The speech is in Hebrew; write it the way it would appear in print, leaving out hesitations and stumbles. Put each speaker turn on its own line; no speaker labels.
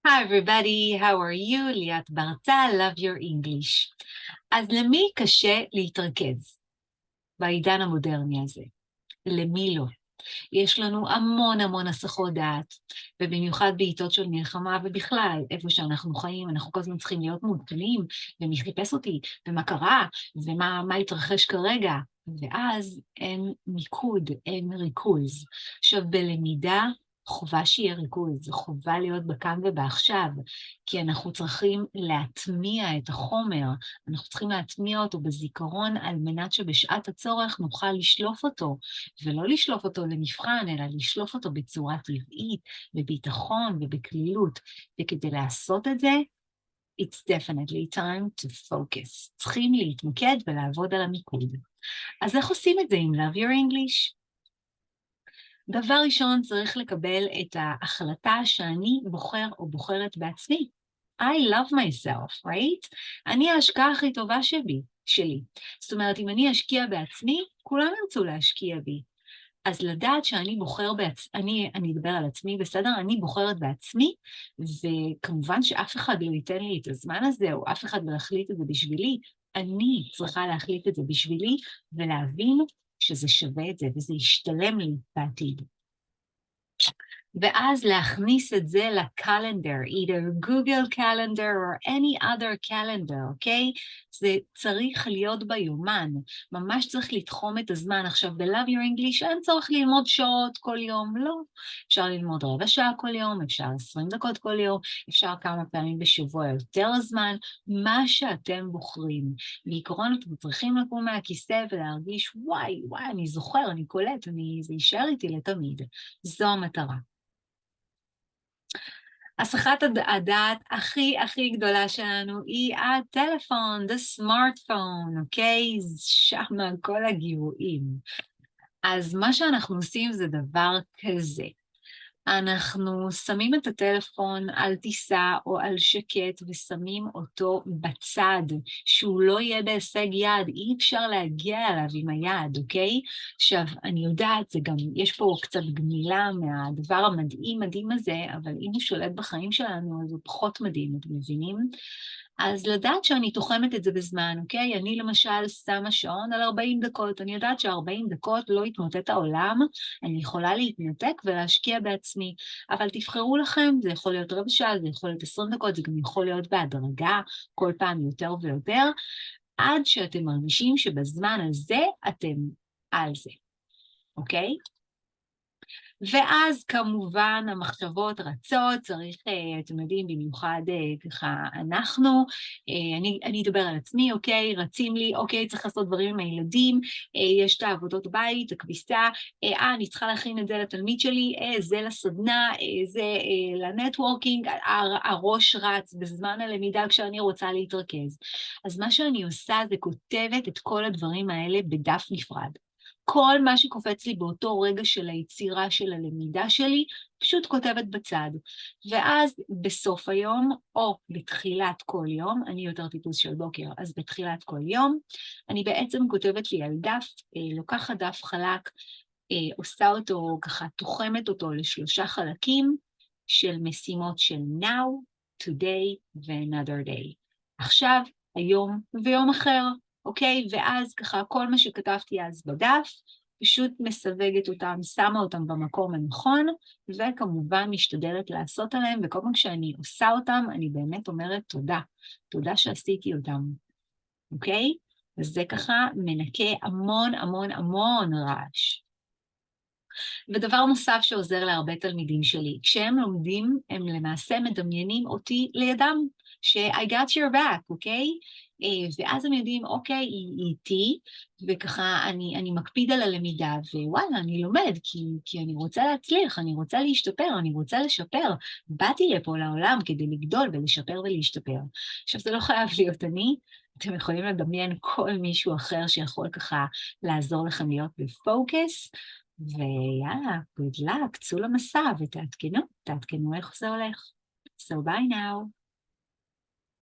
Hi everybody, how are you? ליאת ברטה, Love Your English. אז למי קשה להתרכז בעידן המודרני הזה? למי לא? יש לנו המון המון הסחות דעת, ובמיוחד בעיתות של מלחמה, ובכלל, איפה שאנחנו חיים, אנחנו כל הזמן צריכים להיות מעודכנים, ומי חיפש אותי, ומה קרה, ומה התרחש כרגע, ואז אין מיקוד, אין ריכוז. עכשיו, בלמידה, חובה שיהיה ריכוז, חובה להיות בכאן ובעכשיו, כי אנחנו צריכים להטמיע את החומר, אנחנו צריכים להטמיע אותו בזיכרון על מנת שבשעת הצורך נוכל לשלוף אותו, ולא לשלוף אותו למבחן, אלא לשלוף אותו בצורה טבעית, בביטחון ובכלילות. וכדי לעשות את זה, it's definitely time to focus. צריכים להתמקד ולעבוד על המיקוד. אז איך עושים את זה עם Love Your English? דבר ראשון, צריך לקבל את ההחלטה שאני בוחר או בוחרת בעצמי. I love myself, right? אני ההשקעה הכי טובה שלי. זאת אומרת, אם אני אשקיע בעצמי, כולם ירצו להשקיע בי. אז לדעת שאני בוחר בעצמי, אני אדבר על עצמי, בסדר? אני בוחרת בעצמי, וכמובן שאף אחד לא ייתן לי את הזמן הזה, או אף אחד לא יחליט את זה בשבילי, אני צריכה להחליט את זה בשבילי, ולהבין שזה שווה את זה, וזה ישתלם לי בעתיד. ואז להכניס את זה לקלנדר, either Google Calendar or any other calendar, אוקיי? זה צריך להיות ביומן, ממש צריך לתחום את הזמן. עכשיו, ב-Love Your English אין צורך ללמוד שעות כל יום, לא. אפשר ללמוד רבע שעה כל יום, אפשר 20 דקות כל יום, אפשר כמה פעמים בשבוע יותר זמן, מה שאתם בוחרים. בעיקרון אתם צריכים לקום מהכיסא ולהרגיש, וואי, אני זוכר, אני קולט, זה יישאר איתי לתמיד. זו המטרה. הסחת הדעת הכי גדולה שלנו היא הטלפון, the smartphone, אוקיי? שם כל הגירויים. אז מה שאנחנו עושים זה דבר כזה. אנחנו שמים את הטלפון על טיסה או על שקט ושמים אותו בצד, שהוא לא יהיה בהישג יד, אי אפשר להגיע אליו עם היד, אוקיי? עכשיו, אני יודעת, זה גם, יש פה קצת גמילה מהדבר המדהים הזה, אבל אם הוא שולט בחיים שלנו, אז הוא פחות מדהים, אתם מבינים? אז לדעת שאני תוחמת את זה בזמן, אוקיי? אני למשל שמה שעון על 40 דקות, אני יודעת ש40 דקות לא יתמוטט העולם, אני יכולה להתנתק ולהשקיע בעצמי, אבל תבחרו לכם, זה יכול להיות רבע שעה, זה יכול להיות 20 דקות, זה גם יכול להיות בהדרגה, כל פעם יותר ויותר, עד שאתם מרגישים שבזמן הזה אתם על זה, אוקיי? ואז כמובן המחשבות רצות, צריך, אתם יודעים, במיוחד ככה אנחנו, אני אדבר על עצמי, אוקיי, רצים לי, אוקיי, צריך לעשות דברים עם הילדים, יש את העבודות בית, הכביסה, אני צריכה להכין את זה לתלמיד שלי, זה לסדנה, זה לנטוורקינג, הראש רץ בזמן הלמידה כשאני רוצה להתרכז. אז מה שאני עושה זה כותבת את כל הדברים האלה בדף נפרד. כל מה שקופץ לי באותו רגע של היצירה של הלמידה שלי, פשוט כותבת בצד. ואז בסוף היום, או בתחילת כל יום, אני יותר טיפוס של בוקר, אז בתחילת כל יום, אני בעצם כותבת לי על דף, לוקחת דף חלק, עושה אותו ככה, תוחמת אותו לשלושה חלקים של משימות של now, today ו-another day. עכשיו, היום ויום אחר. אוקיי? ואז ככה, כל מה שכתבתי אז בדף, פשוט מסווגת אותם, שמה אותם במקום הנכון, וכמובן משתדלת לעשות עליהם, וכל פעם כשאני עושה אותם, אני באמת אומרת תודה. תודה שעשיתי אותם, אוקיי? וזה ככה מנקה המון רעש. ודבר נוסף שעוזר להרבה תלמידים שלי, כשהם לומדים, הם למעשה מדמיינים אותי לידם, ש-I got your back, אוקיי? ואז הם יודעים, אוקיי, היא איתי, וככה אני מקפיד על הלמידה, ווואלה, אני לומד, כי אני רוצה להצליח, אני רוצה להשתפר, אני רוצה לשפר. באתי לפה לעולם כדי לגדול ולשפר ולהשתפר. עכשיו, זה לא חייב להיות אני, אתם יכולים לדמיין כל מישהו אחר שיכול ככה לעזור לכם להיות בפוקוס, ויאללה, good luck, צאו למסע ותעדכנו איך זה הולך. So bye now.